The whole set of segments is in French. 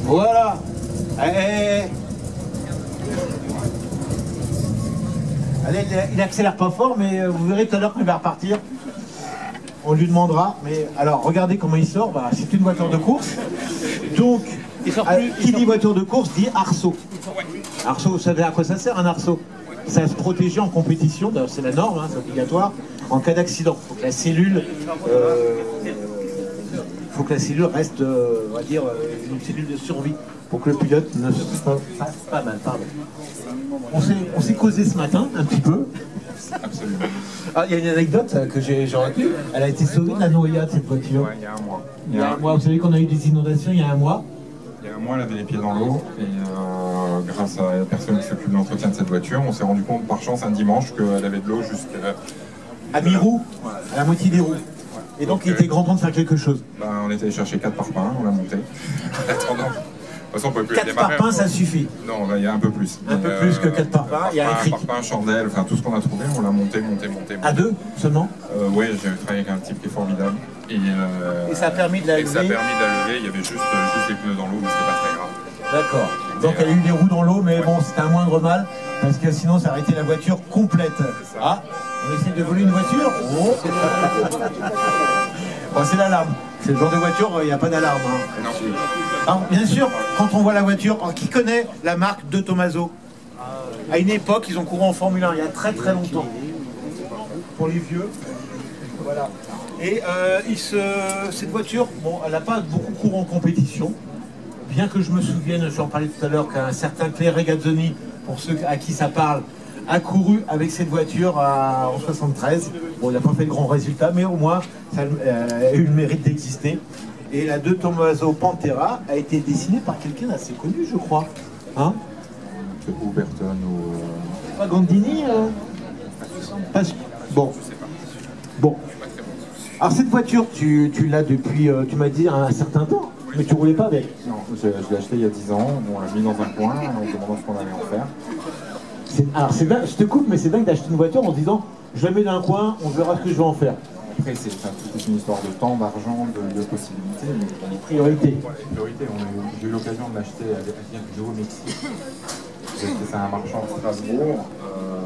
Voilà. Eh. Allez, il accélère pas fort, mais vous verrez tout à l'heure qu'il va repartir. On lui demandera. Mais alors, regardez comment il sort. Bah, c'est une voiture de course. Donc, qui dit voiture de course dit arceau. Arceau, vous savez à quoi ça sert un arceau? Ça se protéger en compétition. D'ailleurs, c'est la norme, hein, c'est obligatoire. En cas d'accident, il faut que la cellule, reste, on va dire, une cellule de survie pour que le pilote ne se fasse pas mal. Pardon. On s'est causé ce matin un petit peu. Absolument. Ah, il y a une anecdote que j'ai retenue. Elle a été sauvée de la noyade, cette voiture. Ouais, il y a un mois. Il y a un mois. Vous savez qu'on a eu des inondations il y a un mois. Il y a un mois, elle avait les pieds dans l'eau et grâce à la personne qui s'occupe de l'entretien de cette voiture, on s'est rendu compte par chance un dimanche qu'elle avait de l'eau jusqu'à... À mi-roue, à la moitié des roues. Et donc il était grand temps de faire quelque chose. Ben, on est allé chercher 4 parpaings, on l'a monté. Attendant. De toute façon, on peut plus 4 parpaings, ça suffit. Non, il y a un peu plus. Un peu plus que 4 parpaings. Il y a un cric. Parpaing, chandelle, enfin tout ce qu'on a trouvé, on l'a monté. À 2 seulement Oui, j'ai travaillé avec un type qui est formidable. Et ça a permis de la lever. Et ça a permis de la lever, il y avait juste les pneus dans l'eau, mais c'était pas très grave. D'accord. Donc elle a eu des roues dans l'eau, mais bon, c'était un moindre mal, parce que sinon ça aurait été la voiture complète. Ah, on essaie de voler une voiture. Oh. Bon, c'est l'alarme. C'est le genre de voiture, il n'y a pas d'alarme. Hein. Non. Alors, bien sûr, quand on voit la voiture, qui connaît la marque de Tommaso? À une époque, ils ont couru en Formule 1, il y a très très longtemps. Pour les vieux. Voilà. Et cette voiture, bon, elle n'a pas beaucoup couru en compétition. Bien que je me souvienne, j'en parlais tout à l'heure, qu'un certain Claire Regazzoni, pour ceux à qui ça parle, a couru avec cette voiture en 73. Bon, il n'a pas fait de grands résultats, mais au moins, ça a eu le mérite d'exister. Et la de Tommaso Pantera a été dessinée par quelqu'un d'assez connu, je crois. Hein? Ou Burton ou... Pas Gandini Bon. Bon. Alors cette voiture, tu l'as depuis, tu m'as dit, un certain temps. Mais tu roulais pas avec? Non, je l'ai acheté il y a 10 ans, on l'a mis dans un coin, en demandant ce qu'on allait en faire. Alors c'est dingue, je te coupe, mais c'est dingue d'acheter une voiture en se disant je la mets dans un coin, on verra ce que je vais en faire. Après, c'est toute une histoire de temps, d'argent, de possibilités. Mais... Priorité. Priorité, j'ai eu l'occasion de l'acheter à Joe au Mexique. C'est un marchand de Strasbourg.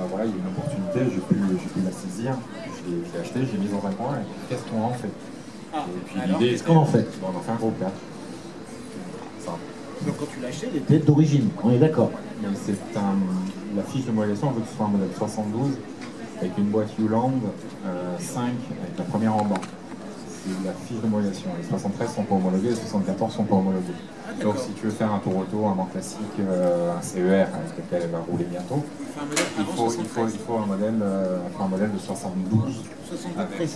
Voilà, il y a eu une opportunité, j'ai pu la saisir. Je l'ai acheté, je l'ai mis dans un coin. Et qu'est-ce qu'on en fait? Et puis l'idée, qu'est-ce qu'on en fait? On en fait un gros plat. Donc quand tu l'as acheté, il était d'origine, on est d'accord. C'est la fiche de modélisation, on veut que ce soit un modèle 72 avec une boîte Hewland 5 avec la première en bas. C'est la fiche de modélisation. Les 73 sont pas homologués, les 74 sont pas homologués. Donc si tu veux faire un tour auto, un banc classique, un CER avec lequel elle va rouler bientôt, il faut un modèle de 72 avec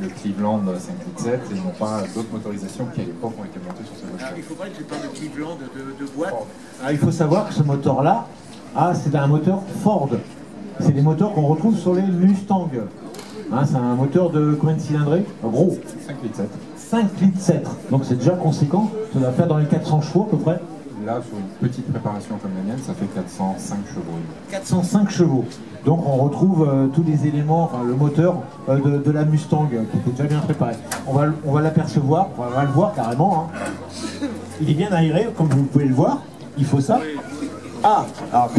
le Cleveland 5.7 et non pas d'autres motorisations qui à l'époque ont été montées sur ces voitures. Il faut pas que tu parles de Cleveland, de boîte. Alors, il faut savoir que ce moteur-là, c'est un moteur Ford. C'est des moteurs qu'on retrouve sur les Mustang. C'est un moteur de combien de cylindrées? Gros. 5 litres 7. 5 litres 7. Donc c'est déjà conséquent. Ça doit faire dans les 400 chevaux à peu près. Là, sur une petite préparation comme la mienne, ça fait 405 chevaux. 405 chevaux. Donc on retrouve tous les éléments, enfin le moteur de la Mustang qui était déjà bien préparé. On va l'apercevoir, on va le voir carrément. Hein. Il est bien aéré, comme vous pouvez le voir. Il faut ça. Ah, alors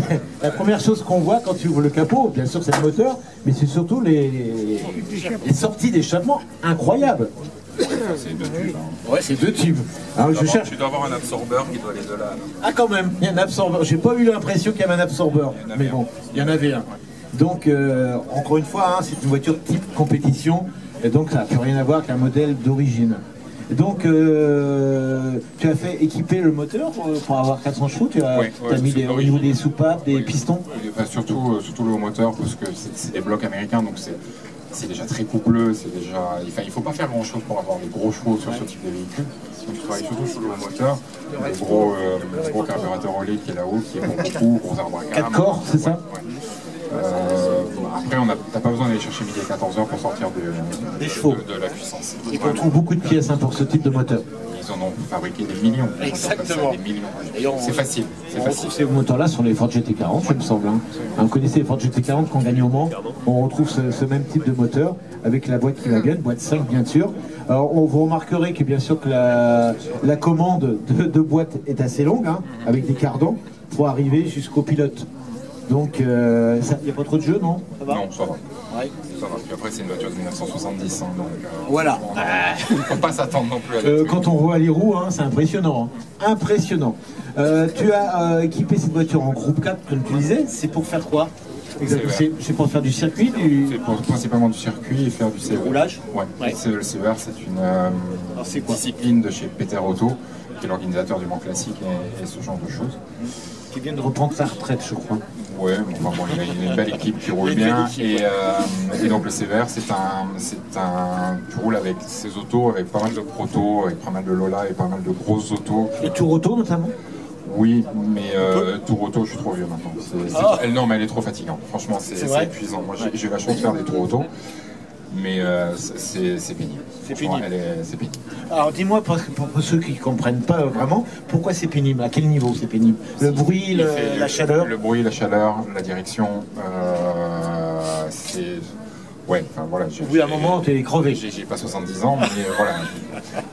la première chose qu'on voit quand tu ouvres le capot, bien sûr c'est le moteur, mais c'est surtout les sorties d'échappement incroyables. C'est 2 tubes. Hein. Ouais, c'est 2 tubes. Alors, Tu dois avoir un absorbeur qui doit aller de là. Ah, quand même, il y a un absorbeur. J'ai pas eu l'impression qu'il y avait un absorbeur. Mais bon, il y en avait un. Donc, encore une fois, c'est une voiture type compétition. Et donc, ça n'a plus rien à voir qu'un modèle d'origine. Donc, tu as fait équiper le moteur pour avoir 400 chevaux. Tu as mis au niveau des soupapes, des pistons. Enfin, surtout le haut moteur, parce que c'est des blocs américains, donc c'est déjà très coupleux, il faut pas faire grand chose pour avoir des gros chevaux sur ce type de véhicule. Donc je travaille surtout sur le haut moteur, le gros carburateur Olé qui est là-haut, qui est bon beaucoup, gros arbre à cam. 4 corps, c'est ça? Après, t'as pas besoin d'aller chercher midi et 14 heures pour sortir des chevaux. De la puissance. Et on trouve beaucoup de pièces pour ce type de moteur. ils en ont fabriqué des millions. Exactement. Des millions. C'est facile. On retrouve ces moteurs-là sur les Ford GT40, il me semble. Hein. Vous connaissez les Ford GT40 qu'on gagne au Mans. On retrouve ce même type de moteur avec la boîte qui va gagner, boîte 5 bien sûr. Alors vous remarquerez que bien sûr que la commande de boîte est assez longue, hein, avec des cardans, pour arriver jusqu'au pilote. Donc il n'y a pas trop de jeu, non? Ça va. Non, ça va. Ouais. Ça va. Puis après, c'est une voiture de 1970. Hein, donc, voilà. Il ne faut pas s'attendre non plus à quand on voit les roues, hein, c'est impressionnant. Hein. Impressionnant. Tu as équipé cette voiture en groupe 4, comme tu disais. C'est pour faire quoi? C'est pour faire du circuit C'est principalement du circuit et faire du CEVR. Roulage. Ouais. Le CEVR, c'est une discipline de chez Peter Auto, qui est l'organisateur du Mans Classique et ce genre de choses. Qui vient de reprendre sa retraite, je crois. Oui, bon, il a une belle équipe qui roule bien. Et donc le CEVR, tu roules avec ces autos, avec pas mal de protos, avec pas mal de Lola et pas mal de grosses autos. Et Tour Auto notamment? Oui, mais Tour Auto, je suis trop vieux maintenant. Non, mais elle est trop fatigante. Franchement, c'est épuisant. Moi, j'ai eu la chance de faire des Tours Auto, mais c'est pénible. C'est pénible. C'est pénible. Alors dis-moi, pour ceux qui ne comprennent pas vraiment, pourquoi c'est pénible? À quel niveau c'est pénible? Le bruit, la chaleur? Le bruit, la chaleur, la direction, c'est... Ouais, enfin voilà. Au bout d'un moment, tu es crevé. J'ai pas 70 ans, mais voilà.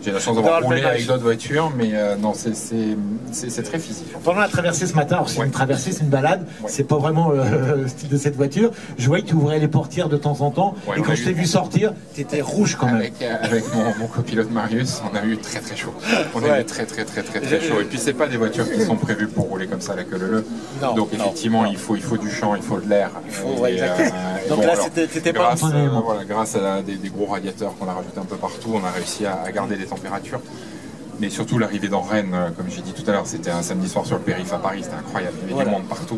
J'ai la chance d'avoir roulé avec d'autres voitures, mais non, c'est très physique. Pendant la traversée ce matin, alors c'est une traversée, c'est une balade, c'est pas vraiment le style de cette voiture. Je voyais que tu ouvrais les portières de temps en temps, et quand je t'ai vu sortir, tu étais rouge quand même. Avec mon copilote Marius, on a eu très très chaud. On a eu très chaud. Et puis c'est pas des voitures qui sont prévues pour rouler comme ça la queue leu. Donc effectivement, il faut du champ, il faut de l'air. Donc là, c'était pas grâce à des gros radiateurs qu'on a rajoutés un peu partout, on a réussi à garder des températures. Mais surtout l'arrivée dans Rennes, comme j'ai dit tout à l'heure, c'était un samedi soir sur le périph' à Paris, c'était incroyable, il y avait du monde partout.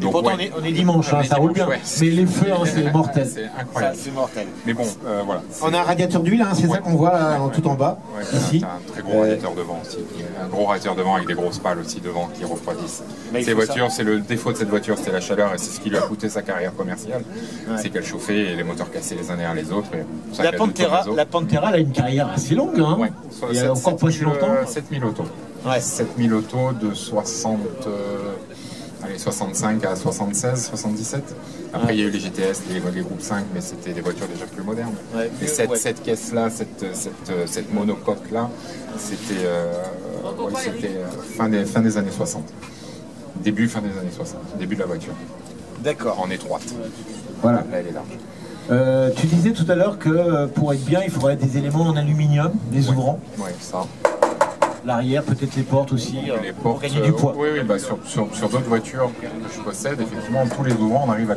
Donc, pourtant on est dimanche, ça roule bien, mais les feux, c'est mortel. C'est incroyable. C'est mortel. Mais bon, voilà. On a un radiateur d'huile, hein, c'est ça qu'on voit tout en bas, ici. Un très gros radiateur devant aussi. Un gros radiateur devant avec des grosses pales aussi devant qui refroidissent. Ces voitures, c'est le défaut de cette voiture, c'était la chaleur et c'est ce qui lui a coûté sa carrière commerciale. C'est qu'elle chauffait et les moteurs cassaient les uns derrière les autres. La Pantera, elle a une carrière assez longue, hein. Il y a encore pas si longtemps. 7000 autos. 7000 autos de 65 à 76, 77. Après, il y a eu les GTS, les groupes 5, mais c'était des voitures déjà plus modernes. Et cette caisse-là, cette monocoque-là, c'était fin des années 60. Fin des années 60. Début de la voiture. D'accord. En étroite. Voilà. Là, elle est large. Tu disais tout à l'heure que pour être bien, il faudrait des éléments en aluminium, des ouvrants. Oui, ça. L'arrière, peut-être les portes aussi, les portes, pour gagner du poids. Oui, sur d'autres voitures que je possède, effectivement, tous les ouvrants, on arrive à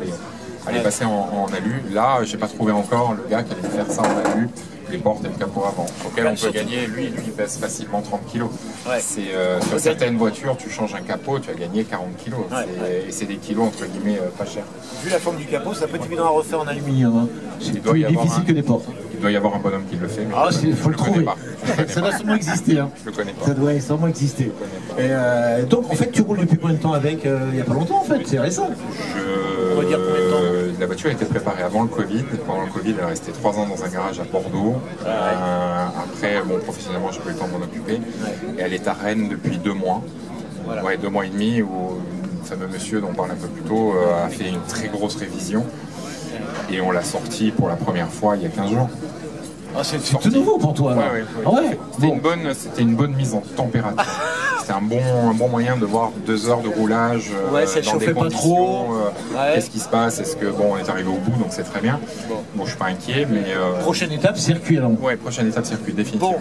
les passer en alu. Là, je n'ai pas trouvé encore le gars qui allait faire ça en alu, les portes et le capot avant, sur lequel on peut gagner. Lui pèse facilement 30 kg. Sur certaines voitures, tu changes un capot, tu as gagné 40 kg. Et c'est des kilos, entre guillemets, pas chers. Vu la forme du capot, ça peut être évident à refaire en aluminium. Hein. C'est plus difficile que des portes. Il doit y avoir un bonhomme qui le fait, mais il faut le trouver. Ça doit sûrement exister. Hein. Je le connais pas. Ça doit sûrement exister. Et donc en fait, tu roules depuis combien de temps avec? Il n'y a pas longtemps en fait, c'est récent. On va dire combien de temps? La voiture a été préparée avant le Covid. Pendant le Covid, elle est restée 3 ans dans un garage à Bordeaux. Après, professionnellement, j'ai pas eu le temps de m'en occuper. Et elle est à Rennes depuis 2 mois. 2 mois et demi, où le fameux monsieur dont on parlait un peu plus tôt a fait une très grosse révision. Et on l'a sorti pour la première fois il y a 15 jours. C'est tout nouveau pour toi. C'était une bonne mise en température. C'était un bon moyen de voir 2 heures de roulage dans des conditions. Qu'est-ce qui se passe? Est-ce que on est arrivé au bout, donc c'est très bien. Bon, je suis pas inquiet, mais prochaine étape circuit alors. Prochaine étape circuit, définitivement.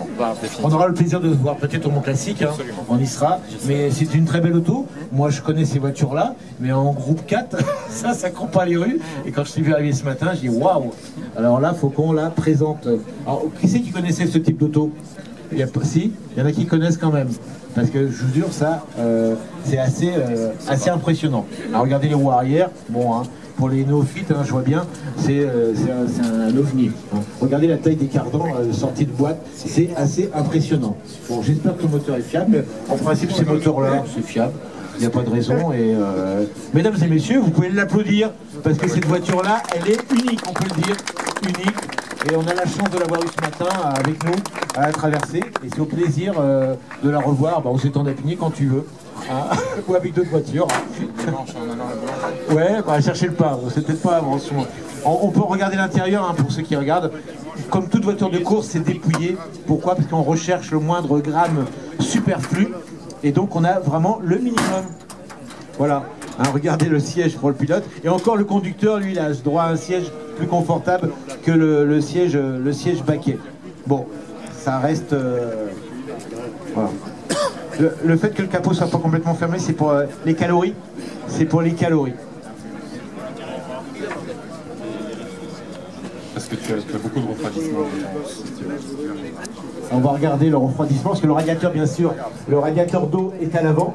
On aura le plaisir de se voir peut-être au Mans Classique. Hein. On y sera. Mais c'est une très belle auto. Moi, je connais ces voitures-là, mais en groupe 4, ça court pas les rues. Et quand je t'ai vu arriver ce matin, je dis waouh. Alors là, faut qu'on la présente. Alors, qui c'est qui connaissait ce type d'auto? Il y en a qui connaissent quand même. Parce que je vous jure, ça, c'est assez impressionnant. Alors regardez les roues arrière. Pour les néophytes, je vois bien, c'est un ovni. Regardez la taille des cardans sortis de boîte, c'est assez impressionnant. Bon, j'espère que le moteur est fiable, mais en principe, ces moteurs-là, c'est fiable. Il n'y a pas de raison. Et mesdames et messieurs, vous pouvez l'applaudir, parce que cette voiture-là, elle est unique, on peut le dire, unique. Et on a la chance de l'avoir eu ce matin avec nous. à la traversée. Et c'est au plaisir de la revoir au s'étend d'Épinay quand tu veux. Hein, ou avec d'autres voitures. Ouais, on va chercher le pain. C'est peut-être pas avant. On peut regarder l'intérieur pour ceux qui regardent. Comme toute voiture de course, c'est dépouillé. Pourquoi? Parce qu'on recherche le moindre gramme superflu. Et donc on a vraiment le minimum. Voilà. Hein, regardez le siège pour le pilote. Et encore le conducteur, lui, il a droit à un siège plus confortable que le siège baquet. Bon, ça reste... voilà. Le fait que le capot soit pas complètement fermé, c'est pour les calories. C'est pour les calories. Parce que tu as beaucoup de refroidissement. On va regarder le refroidissement, parce que le radiateur, bien sûr, le radiateur d'eau est à l'avant.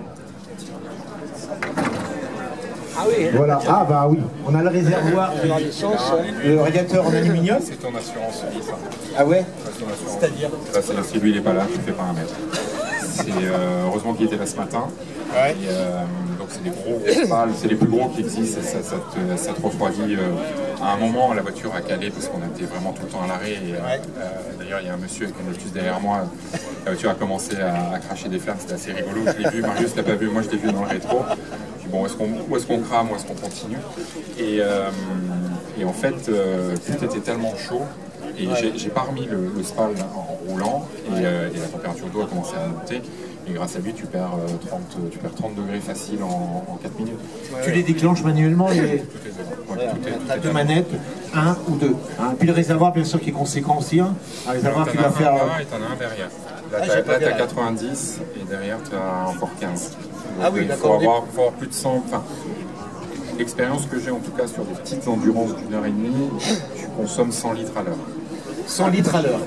Ah oui. Voilà. Ah bah oui, on a le réservoir, le radiateur en aluminium. C'est ton assurance vie, ça. Ah ouais? C'est-à-dire si lui il est pas là, tu fais pas un mètre. Heureusement qu'il était là ce matin. Ouais. Et, donc c'est des gros pales, c'est les plus gros qui existent, ça te refroidit. À un moment, la voiture a calé parce qu'on était vraiment tout le temps à l'arrêt. D'ailleurs, il y a un monsieur avec une Lotus derrière moi. La voiture a commencé à cracher des flammes, c'était assez rigolo. Je l'ai vu, Marius l'a pas vu, moi je l'ai vu dans le rétro. Je dis bon, où est-ce qu'on crame, où est-ce qu'on continue? Et en fait, tout était tellement chaud. Et j'ai pas remis le spal en roulant et la température d'eau a commencé à monter. Et grâce à lui, tu perds 30 degrés facile en 4 minutes. Tu les déclenches manuellement les... Tout est dedans. T'as deux manettes, un ou deux. Hein. Puis le réservoir, bien sûr, qui est conséquent aussi. Hein. Un réservoir qui va faire... Et t'en as un derrière. Là, t'as 90 et derrière, t'as encore 15. Donc, il faut avoir plus de 100... Enfin, l'expérience que j'ai en tout cas sur des petites endurances d'1h30, tu consommes 100 litres à l'heure. 100 litres à l'heure.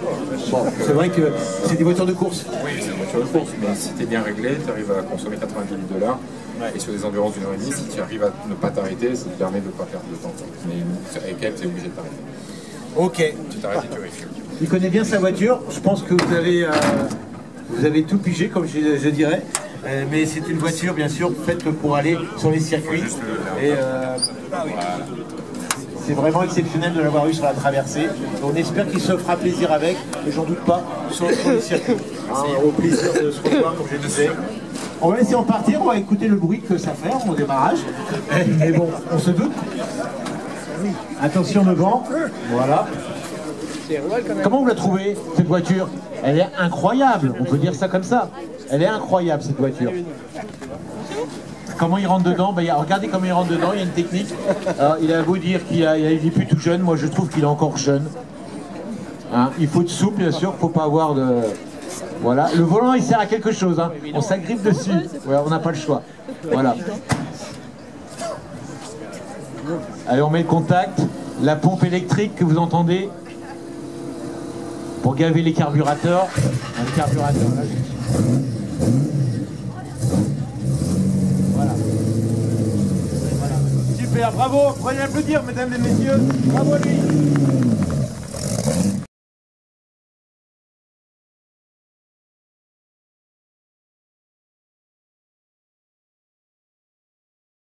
Bon, c'est vrai que c'est des voitures de course. Oui, c'est des voitures de course, mais si tu es bien réglé, tu arrives à consommer 90 litres de l'heure. Et sur des endurances d'1h30, si tu arrives à ne pas t'arrêter, ça te permet de ne pas perdre de temps. Mais avec elle, tu es obligé de t'arrêter. Ok. Tu t'arrêtes et tu refuels. Il connaît bien sa voiture. Je pense que vous avez tout pigé, comme je dirais. Mais c'est une voiture, bien sûr, faite pour aller sur les circuits. C'est vraiment exceptionnel de l'avoir eu sur la traversée. On espère qu'il se fera plaisir avec, et j'en doute pas, sur les circuits. Au plaisir de se revoir, comme je disais. On va laisser en partir, on va écouter le bruit que ça fait au démarrage. Mais bon, on se doute. Attention devant, voilà. Comment vous la trouvez, cette voiture? Elle est incroyable, on peut dire ça comme ça. Elle est incroyable, cette voiture. Comment il rentre dedans? Regardez comment il rentre dedans, il y a une technique. Alors, il a beau dire qu'il est plus tout jeune, moi je trouve qu'il est encore jeune. Hein, il faut de souple, bien sûr, il ne faut pas avoir de... Voilà, le volant il sert à quelque chose, hein. On s'agrippe dessus, ouais, on n'a pas le choix. Voilà. Allez, on met le contact, la pompe électrique que vous entendez pour gaver les carburateurs. Le carburateur, là, voilà. Super, bravo, prenez applaudir, mesdames et messieurs, bravo à lui.